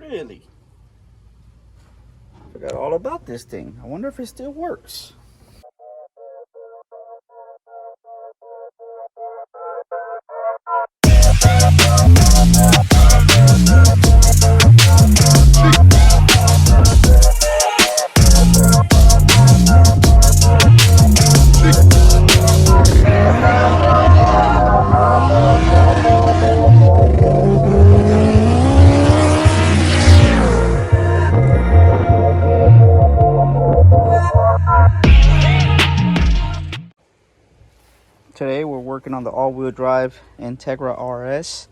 Really? Forgot all about this thing. I wonder if it still works. Today we're working on the all-wheel drive Integra RS,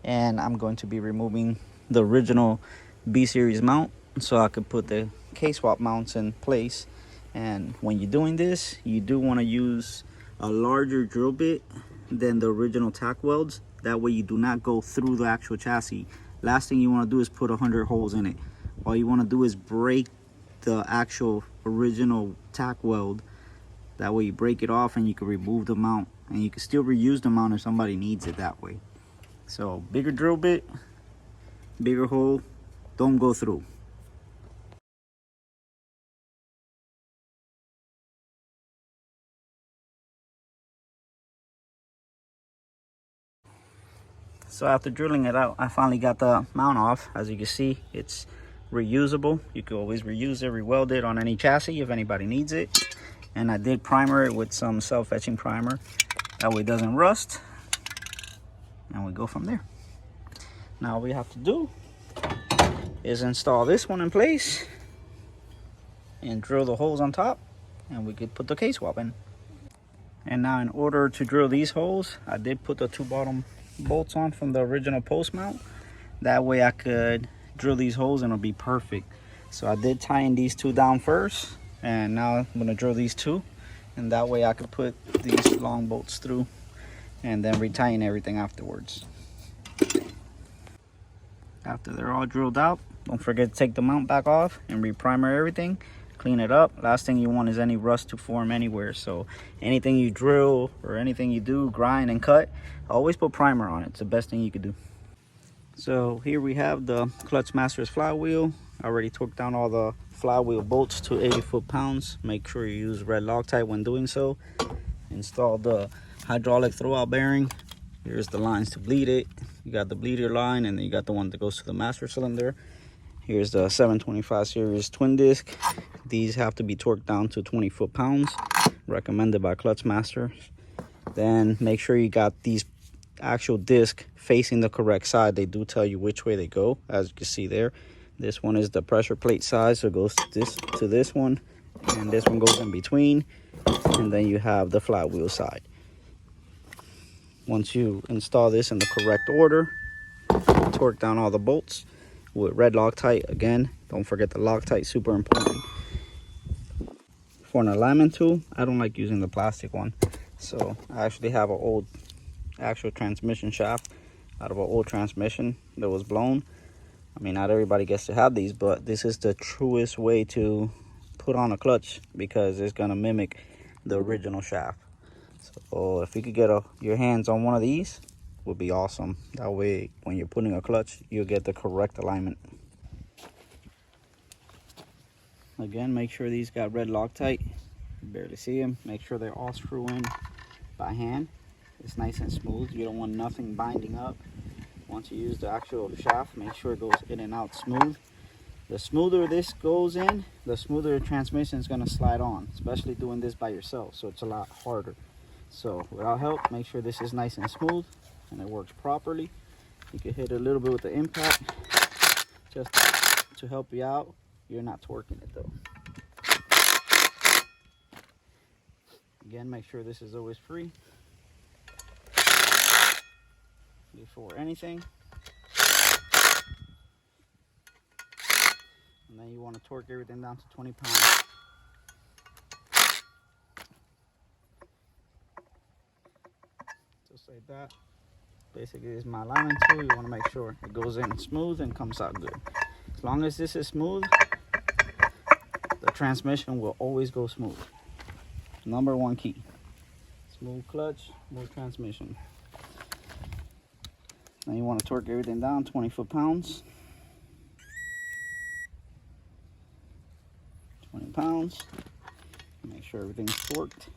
and I'm going to be removing the original B-Series mount so I could put the K-swap mounts in place. And when you're doing this, you do want to use a larger drill bit than the original tack welds. That way you do not go through the actual chassis. Last thing you want to do is put 100 holes in it. All you want to do is break the actual original tack weld. That way you break it off and you can remove the mount, and you can still reuse the mount if somebody needs it that way. So bigger drill bit, bigger hole, don't go through. So after drilling it out, I finally got the mount off. As you can see, it's reusable. You can always reuse it, re-weld it on any chassis if anybody needs it. And I did primer it with some self-etching primer. That way it doesn't rust. And we go from there. Now all we have to do is install this one in place and drill the holes on top, and we could put the K-swap in. And now in order to drill these holes, I did put the two bottom bolts on from the original post mount. That way I could drill these holes and it'll be perfect. So I did tie these two down first, and now I'm gonna drill these two, and that way I could put these long bolts through and then retying everything afterwards. After they're all drilled out, don't forget to take the mount back off and re-primer everything, clean it up. Last thing you want is any rust to form anywhere. So anything you drill or anything you do, grind and cut, always put primer on it. It's the best thing you could do. So here we have the Clutch Masters flywheel. I already torqued down all the flywheel bolts to 80 foot-pounds. Make sure you use red Loctite when doing so. Install the hydraulic throwout bearing. Here's the lines to bleed it. You got the bleeder line, and then you got the one that goes to the master cylinder. Here's the 725 series twin disc. These have to be torqued down to 20 foot-pounds, recommended by Clutch Masters. Then make sure you got these actual disc facing the correct side. They do tell you which way they go, as you can see there. This one is the pressure plate side, so it goes to this one, and this one goes in between, and then you have the flywheel side. Once you install this in the correct order, torque down all the bolts with red Loctite. Again, don't forget the Loctite, super important. For an alignment tool, I don't like using the plastic one, so I actually have an old actual transmission shaft out of an old transmission that was blown. I mean, not everybody gets to have these, but this is the truest way to put on a clutch because it's going to mimic the original shaft. So if you could get your hands on one of these, would be awesome. That way when you're putting a clutch, you'll get the correct alignment. Again, make sure these got red Loctite. You barely see them. Make sure they're all screw in by hand. It's nice and smooth. You don't want nothing binding up. Once you use the actual shaft, make sure it goes in and out smooth. The smoother this goes in, the smoother the transmission is going to slide on, especially doing this by yourself, so it's a lot harder. So without help, make sure this is nice and smooth and it works properly. You can hit a little bit with the impact just to help you out. You're not torquing it though. Again, make sure this is always free before anything. And then you want to torque everything down to 20 pounds. Just like that. Basically, this is my alignment tool. You want to make sure it goes in smooth and comes out good. As long as this is smooth, the transmission will always go smooth. Number one key. Smooth clutch, smooth transmission. Now you want to torque everything down 20 foot-pounds. pounds. Make sure everything's torqued.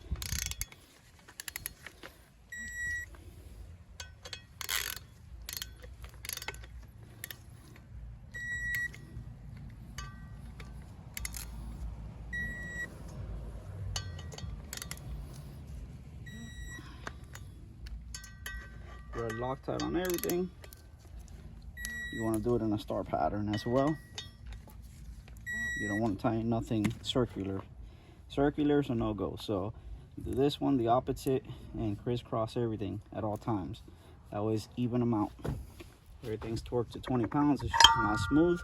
We're Loctite on everything. You want to do it in a star pattern as well. You don't want to tie nothing circular. Circulars are no go. So do this one, the opposite, and crisscross everything at all times. That way it's even them out. Everything's torqued to 20 pounds. It's not smooth.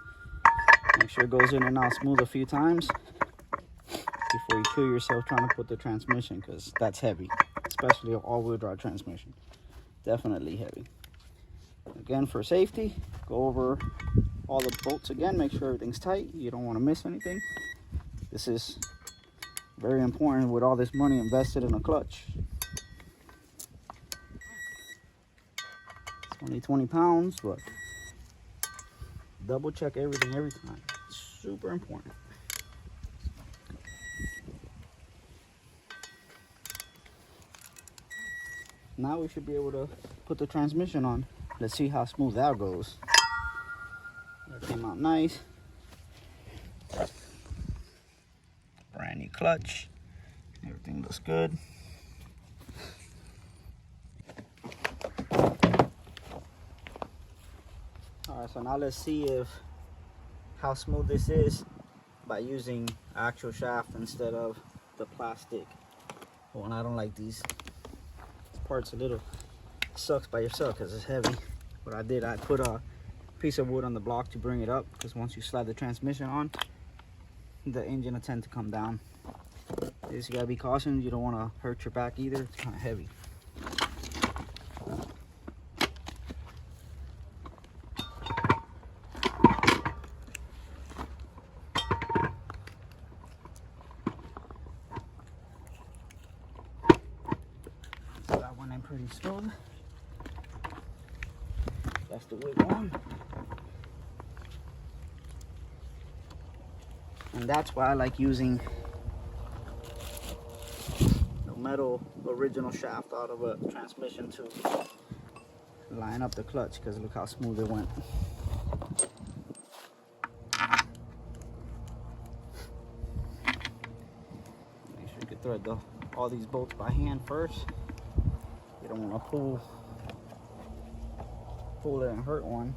Make sure it goes in and out smooth a few times before you kill yourself trying to put the transmission, because that's heavy, especially an all-wheel drive transmission. Definitely heavy. Again, for safety, go over all the bolts again. Make sure everything's tight. You don't want to miss anything. This is very important with all this money invested in a clutch. It's only 20 pounds, but double check everything every time. It's super important. Now we should be able to put the transmission on. Let's see how smooth that goes. That came out nice. Brand new clutch. Everything looks good. Alright, so now let's see if how smooth this is by using actual shaft instead of the plastic. Well, and I don't like these. Part's a little sucks by yourself because it's heavy. What I did, I put a piece of wood on the block to bring it up, because once you slide the transmission on, the engine will tend to come down. This, you gotta be cautious. You don't want to hurt your back either. It's kind of heavy. That one in pretty smooth. That's the wig on. And that's why I like using the metal original shaft out of a transmission to line up the clutch, because look how smooth it went. Make sure you can thread all these bolts by hand first. You don't want to pull it and hurt one.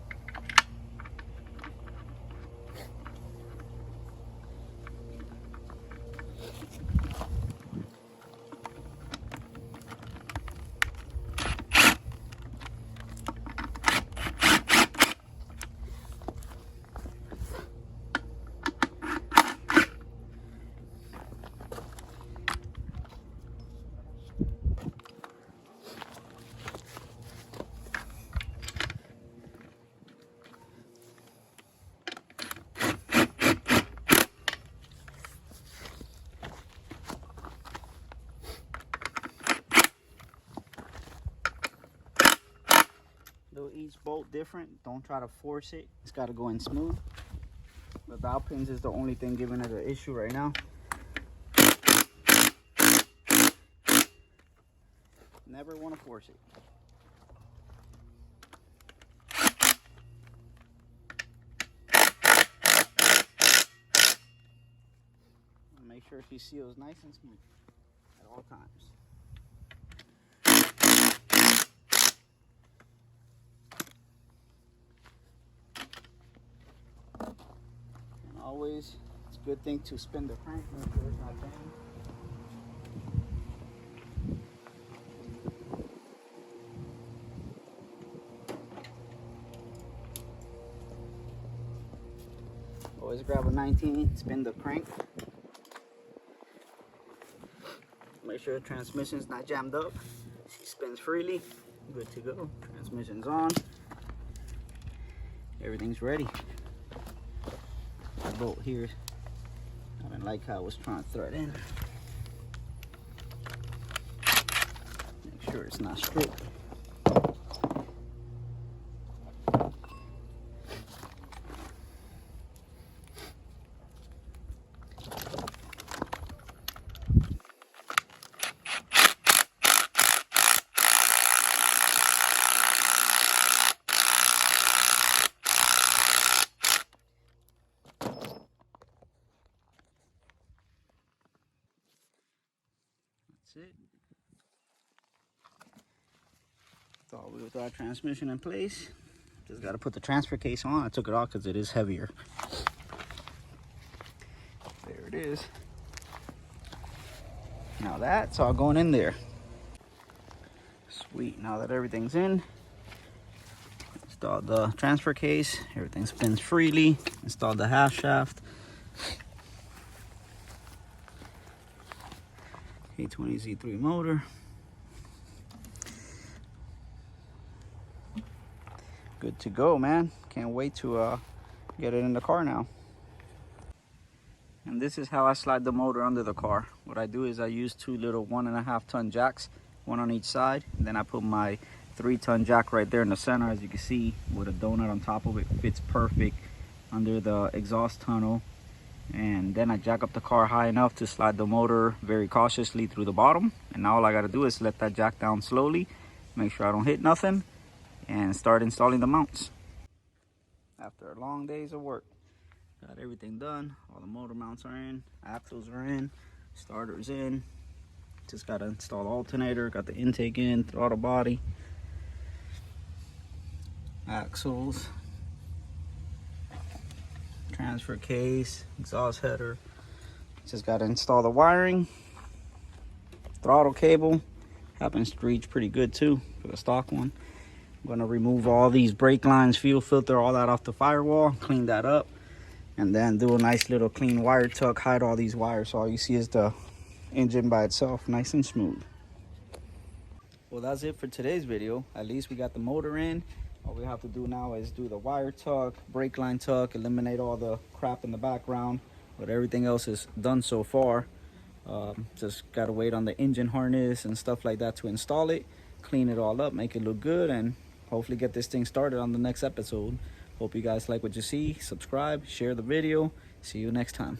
Do each bolt different. Don't try to force it. It's got to go in smooth. The dowel pins is the only thing giving it an issue right now. Never want to force it. Make sure she seals nice and smooth at all times. Always, it's a good thing to spin the crank, make sure it's not jammed. Always grab a 19, spin the crank. Make sure the transmission's not jammed up. She spins freely. Good to go. Transmission's on. Everything's ready. The bolt here, I didn't like how I was trying to thread in. Make sure it's not straight. All-wheel drive transmission in place. Just got to put the transfer case on. I took it off because it is heavier. There it is. Now that's all going in there. Sweet. Now that everything's in, install the transfer case. Everything spins freely. Install the half shaft. A20Z3 motor. Good to go, man. Can't wait to get it in the car now. And this is how I slide the motor under the car. What I do is I use two little 1.5 ton jacks, one on each side, and then I put my 3-ton jack right there in the center, as you can see, with a donut on top of it. Fits perfect under the exhaust tunnel. And then I jack up the car high enough to slide the motor very cautiously through the bottom. And now all I gotta do is let that jack down slowly, make sure I don't hit nothing, and start installing the mounts. After a long days of work, got everything done. All the motor mounts are in, axles are in, starter's in. Just gotta install the alternator, got the intake in, throttle body, axles, transfer case, exhaust header. Just gotta install the wiring, throttle cable. Happens to reach pretty good too for the stock one. I'm gonna remove all these brake lines, fuel filter, all that off the firewall, clean that up, and then do a nice little clean wire tuck, hide all these wires so all you see is the engine by itself, nice and smooth. Well, that's it for today's video. At least we got the motor in. All we have to do now is do the wire tuck, brake line tuck, eliminate all the crap in the background, but everything else is done so far. Just gotta wait on the engine harness and stuff like that to install it, clean it all up, make it look good, and hopefully get this thing started on the next episode. Hope you guys like what you see. Subscribe, share the video. See you next time.